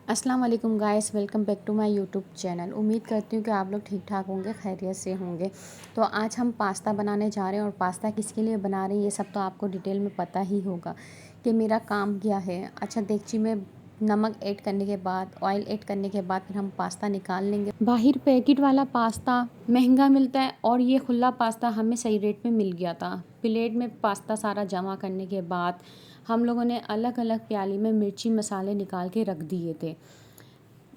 अस्सलाम वालेकुम guys, welcome back to my YouTube channel. उम्मीद करती हूँ कि आप लोग ठीक ठाक होंगे, खैरियत से होंगे। तो आज हम पास्ता बनाने जा रहे हैं और पास्ता किसके लिए बना रहे हैं ये सब तो आपको डिटेल में पता ही होगा कि मेरा काम क्या है। अच्छा, देगची में नमक ऐड करने के बाद, ऑयल ऐड करने के बाद फिर हम पास्ता निकाल लेंगे। बाहर पैकेट वाला पास्ता महंगा मिलता है और ये खुला पास्ता हमें सही रेट में मिल गया था। प्लेट में पास्ता सारा जमा करने के बाद हम लोगों ने अलग अलग प्याली में मिर्ची मसाले निकाल के रख दिए थे।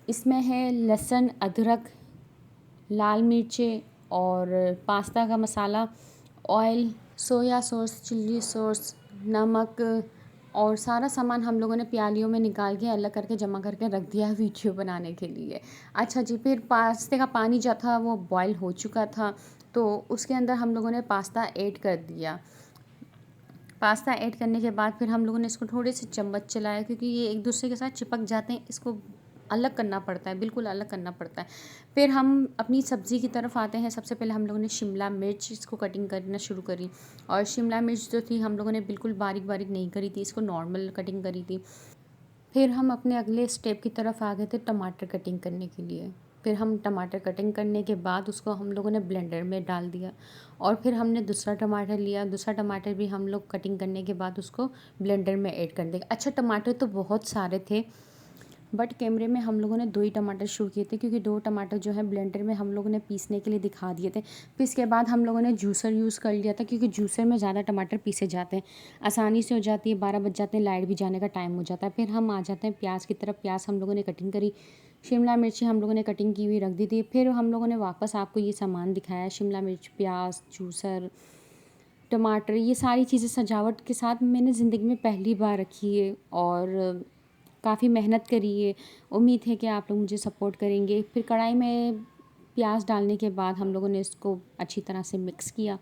इसमें है लहसुन, अदरक, लाल मिर्चें और पास्ता का मसाला, oil, soya sauce, chilli sauce, नमक और सारा सामान हम लोगों ने प्यालियों में निकाल के अलग करके जमा करके रख दिया है वीडियो बनाने के लिए। अच्छा जी, फिर पास्ते का पानी जो था वो बॉईल हो चुका था, तो उसके अंदर हम लोगों ने पास्ता ऐड कर दिया। पास्ता ऐड करने के बाद फिर हम लोगों ने इसको थोड़े से चम्मच चलाया, क्योंकि ये एक दूसरे के साथ चिपक जाते हैं, इसको अलग करना पड़ता है, बिल्कुल अलग करना पड़ता है। फिर हम अपनी सब्ज़ी की तरफ आते हैं। सबसे पहले हम लोगों ने शिमला मिर्च इसको कटिंग करना शुरू करी, और शिमला मिर्च जो थी हम लोगों ने बिल्कुल बारीक बारीक नहीं करी थी, इसको नॉर्मल कटिंग करी थी। फिर हम अपने अगले स्टेप की तरफ आ गए थे टमाटर कटिंग करने के लिए। फिर हम टमाटर कटिंग करने के बाद उसको हम लोगों ने ब्लेंडर में डाल दिया, और फिर हमने दूसरा टमाटर लिया। दूसरा टमाटर भी हम लोग कटिंग करने के बाद उसको ब्लेंडर में ऐड कर देंगे। अच्छा, टमाटर तो बहुत सारे थे, बट कैमरे में हम लोगों ने 2 ही टमाटर शूट किए थे, क्योंकि 2 टमाटर जो है ब्लेंडर में हम लोगों ने पीसने के लिए दिखा दिए थे। फिर इसके बाद हम लोगों ने जूसर यूज़ कर लिया था, क्योंकि जूसर में ज़्यादा टमाटर पीसे जाते हैं, आसानी से हो जाती है। 12 बज जाते हैं, लाइट भी जाने का टाइम हो जाता है। फिर हम आ जाते हैं प्याज की तरफ। प्याज हम लोगों ने कटिंग करी, शिमला मिर्ची हम लोगों ने कटिंग की हुई रख दी थी। फिर हम लोगों ने वापस आपको ये सामान दिखाया, शिमला मिर्च, प्याज, जूसर, टमाटर, ये सारी चीज़ें सजावट के साथ मैंने ज़िंदगी में पहली बार रखी है और काफ़ी मेहनत करी है। उम्मीद है कि आप लोग मुझे सपोर्ट करेंगे। फिर कढ़ाई में प्याज डालने के बाद हम लोगों ने इसको अच्छी तरह से मिक्स किया।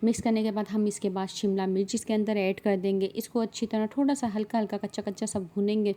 मिक्स करने के बाद हम इसके बाद शिमला मिर्च इसके अंदर ऐड कर देंगे। इसको अच्छी तरह थोड़ा सा हल्का हल्का कच्चा कच्चा सब भूनेंगे,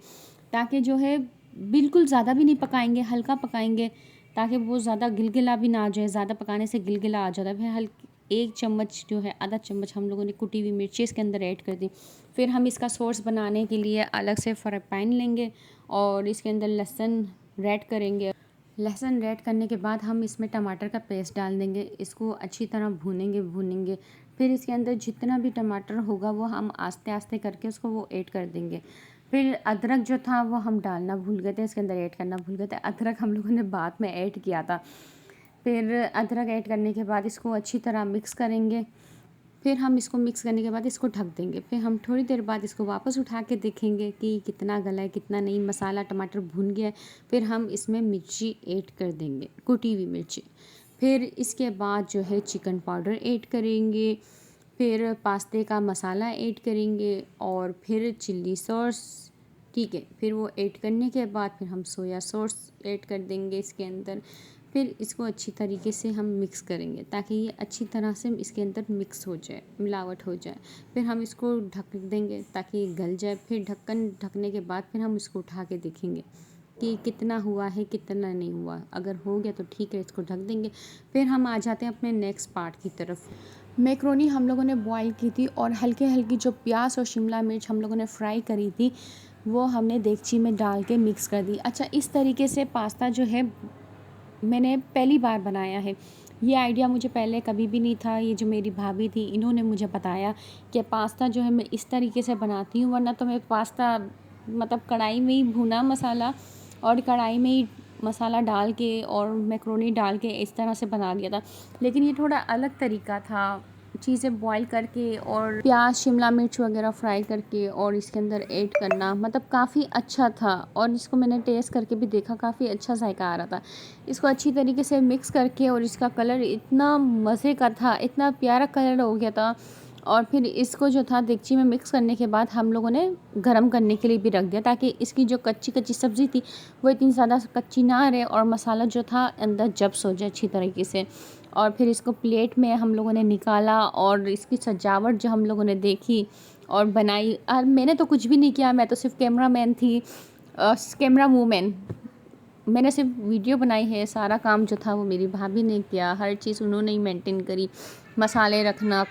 ताकि जो है बिल्कुल ज़्यादा भी नहीं पकाएंगे, हल्का पकाएंगे, ताकि वो ज़्यादा गिलगिला भी ना आ जाए। ज़्यादा पकाने से गिलगिला आ जाता है। फिर हल्की 1 चम्मच जो है, आधा चम्मच हम लोगों ने कुटी हुई मिर्ची इसके अंदर ऐड कर दी। फिर हम इसका सॉस बनाने के लिए अलग से फ्राई पैन लेंगे और इसके अंदर लहसुन ऐड करेंगे। लहसुन ऐड करने के बाद हम इसमें टमाटर का पेस्ट डाल देंगे। इसको अच्छी तरह भूनेंगे। फिर इसके अंदर जितना भी टमाटर होगा वो हम आस्ते आस्ते करके उसको वो ऐड कर देंगे। फिर अदरक जो था वो हम डालना भूल गए थे, इसके अंदर ऐड करना भूल गए थे। अदरक हम लोगों ने बाद में ऐड किया था। फिर अदरक ऐड करने के बाद इसको अच्छी तरह मिक्स करेंगे। फिर हम इसको मिक्स करने के बाद इसको ढक देंगे। फिर हम थोड़ी देर बाद इसको वापस उठा के देखेंगे कि कितना गला है, कितना नहीं। मसाला टमाटर भुन गया है। फिर हम इसमें मिर्ची ऐड कर देंगे, कुटी हुई मिर्ची। फिर इसके बाद जो है चिकन पाउडर ऐड करेंगे, फिर पास्ते का मसाला ऐड करेंगे और फिर चिल्ली सॉस। ठीक है, फिर वो ऐड करने के बाद फिर हम सोया सॉस ऐड कर देंगे इसके अंदर। फिर इसको अच्छी तरीके से हम मिक्स करेंगे, ताकि ये अच्छी तरह से इसके अंदर मिक्स हो जाए, मिलावट हो जाए। फिर हम इसको ढक देंगे ताकि ये गल जाए। फिर ढक्कन ढकने के बाद फिर हम इसको उठा के देखेंगे कि कितना हुआ है, कितना नहीं हुआ। अगर हो गया तो ठीक है, इसको ढक देंगे। फिर हम आ जाते हैं अपने नेक्स्ट पार्ट की तरफ। मैक्रोनी हम लोगों ने बॉईल की थी और हल्की हल्की जो प्याज और शिमला मिर्च हम लोगों ने फ्राई करी थी वो हमने देगची में डाल के मिक्स कर दी। अच्छा, इस तरीके से पास्ता जो है मैंने पहली बार बनाया है। ये आइडिया मुझे पहले कभी भी नहीं था। ये जो मेरी भाभी थी इन्होंने मुझे बताया कि पास्ता जो है मैं इस तरीके से बनाती हूँ, वरना तो मैं पास्ता मतलब कढ़ाई में ही भुना मसाला और कढ़ाई में ही मसाला डाल के और मैक्रोनी डाल के इस तरह से बना लिया था। लेकिन ये थोड़ा अलग तरीका था, चीज़ें बॉईल करके और प्याज शिमला मिर्च वगैरह फ्राई करके और इसके अंदर ऐड करना, मतलब काफ़ी अच्छा था। और इसको मैंने टेस्ट करके भी देखा, काफ़ी अच्छा जायका आ रहा था। इसको अच्छी तरीके से मिक्स करके और इसका कलर इतना मज़े का था, इतना प्यारा कलर हो गया था। और फिर इसको जो था देगची में मिक्स करने के बाद हम लोगों ने गरम करने के लिए भी रख दिया, ताकि इसकी जो कच्ची कच्ची सब्ज़ी थी वो इतनी ज़्यादा कच्ची ना रहे और मसाला जो था अंदर जब्स हो जाए अच्छी तरीके से। और फिर इसको प्लेट में हम लोगों ने निकाला और इसकी सजावट जो हम लोगों ने देखी और बनाई। और मैंने तो कुछ भी नहीं किया, मैं तो सिर्फ कैमरा मैन थी, कैमरा वूमेन। मैंने सिर्फ वीडियो बनाई है, सारा काम जो था वो मेरी भाभी ने किया, हर चीज़ उन्होंने ही मेंटेन करी। मसाले रखना,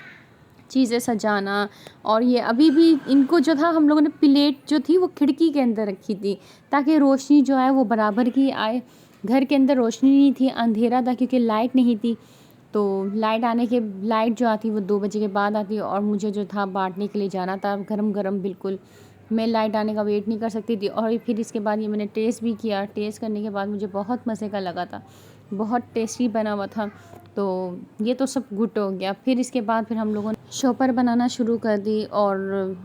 चीज़ें सजाना। और ये अभी भी इनको जो था हम लोगों ने प्लेट जो थी वो खिड़की के अंदर रखी थी ताकि रोशनी जो है वो बराबर की आए। घर के अंदर रोशनी नहीं थी, अंधेरा था क्योंकि लाइट नहीं थी। तो लाइट जो आती वो 2 बजे के बाद आती और मुझे जो था बांटने के लिए जाना था गरम-गरम बिल्कुल। मैं लाइट आने का वेट नहीं कर सकती थी। और फिर इसके बाद ये मैंने टेस्ट भी किया। टेस्ट करने के बाद मुझे बहुत मज़े का लगा था, बहुत टेस्टी बना हुआ था। तो ये तो सब गुड हो गया। फिर इसके बाद फिर हम लोगों ने शॉपर बनाना शुरू कर दी और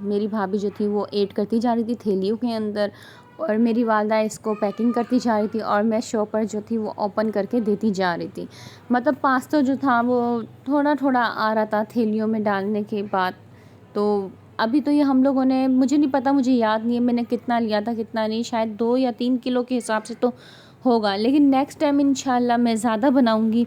मेरी भाभी जो थी वो ऐड करती जा रही थी थैलियों के अंदर और मेरी वालदा इसको पैकिंग करती जा रही थी और मैं शॉपर जो थी वो ओपन करके देती जा रही थी। मतलब पास्ता जो था वो थोड़ा-थोड़ा आ रहा था थैलियों में डालने के बाद। तो अभी तो ये हम लोगों ने, मुझे नहीं पता, मुझे याद नहीं है मैंने कितना लिया था कितना नहीं, शायद 2 या 3 किलो के हिसाब से तो होगा, लेकिन नेक्स्ट टाइम इंशाल्लाह मैं ज़्यादा बनाऊँगी।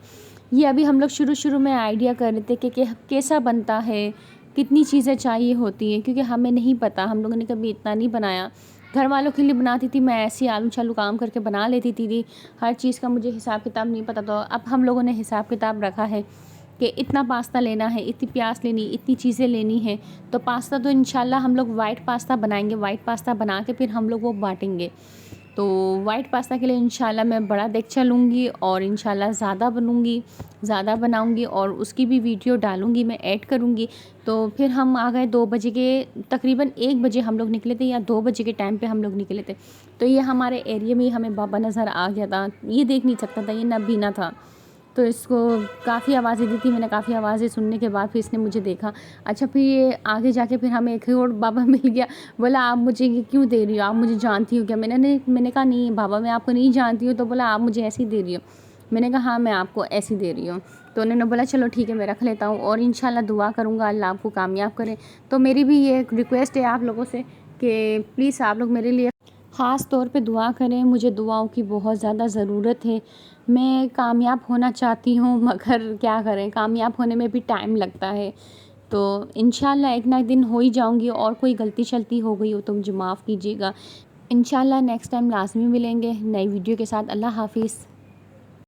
ये अभी हम लोग शुरू-शुरू में आइडिया कर रहे थे कि कैसा बनता है, कितनी चीज़ें चाहिए होती हैं, क्योंकि हमें नहीं पता, हम लोगों ने कभी इतना नहीं बनाया। घर वालों के लिए बनाती थी मैं, ऐसे ही आलू-चालू काम करके बना लेती थी। हर चीज़ का मुझे हिसाब-किताब नहीं पता था। अब हम लोगों ने हिसाब-किताब रखा है कि इतना पास्ता लेना है, इतनी प्याज़ लेनी, इतनी चीज़ें लेनी है। तो पास्ता तो इंशाल्लाह हम लोग वाइट पास्ता बनाएँगे, वाइट पास्ता बना के फिर हम लोग वो बाँटेंगे। तो वाइट पास्ता के लिए इंशाल्लाह मैं बड़ा देगचा लूँगी और इंशाल्लाह ज़्यादा बनाऊँगी और उसकी भी वीडियो डालूँगी, मैं ऐड करूँगी। तो फिर हम आ गए 2 बजे के, तकरीबन 1 बजे हम लोग निकले थे या 2 बजे के टाइम पे हम लोग निकले थे। तो ये हमारे एरिया में ही हमें बाबा नज़र आ गया था। ये देख नहीं सकता था, ये नबीना था। तो इसको काफ़ी आवाज़ें दी थी मैंने, काफ़ी आवाज़ें सुनने के बाद फिर इसने मुझे देखा। अच्छा, फिर ये आगे जाके फिर हमें एक और बाबा मिल गया। बोला, आप मुझे ये क्यों दे रही हो? आप मुझे जानती हो क्या? मैंने कहा नहीं बाबा, मैं आपको नहीं जानती हूँ। तो बोला, आप मुझे ऐसे ही दे रही हो? मैंने कहा हाँ, मैं आपको ऐसे ही दे रही हूँ। तो उन्होंने बोला चलो ठीक है, मैं रख लेता हूँ और इंशाल्लाह दुआ करूँगा अल्लाह आपको कामयाब करे। तो मेरी भी ये एक रिक्वेस्ट है आप लोगों से कि प्लीज़ आप लोग मेरे लिए ख़ास तौर पे दुआ करें। मुझे दुआओं की बहुत ज़्यादा ज़रूरत है। मैं कामयाब होना चाहती हूँ मगर क्या करें, कामयाब होने में भी टाइम लगता है। तो इंशाल्लाह एक ना एक दिन हो ही जाऊँगी और कोई गलती-शलती हो गई हो तो मुझे माफ़ कीजिएगा। इंशाल्लाह नेक्स्ट टाइम लाज़मी मिलेंगे नई वीडियो के साथ। अल्लाह हाफ़िज़।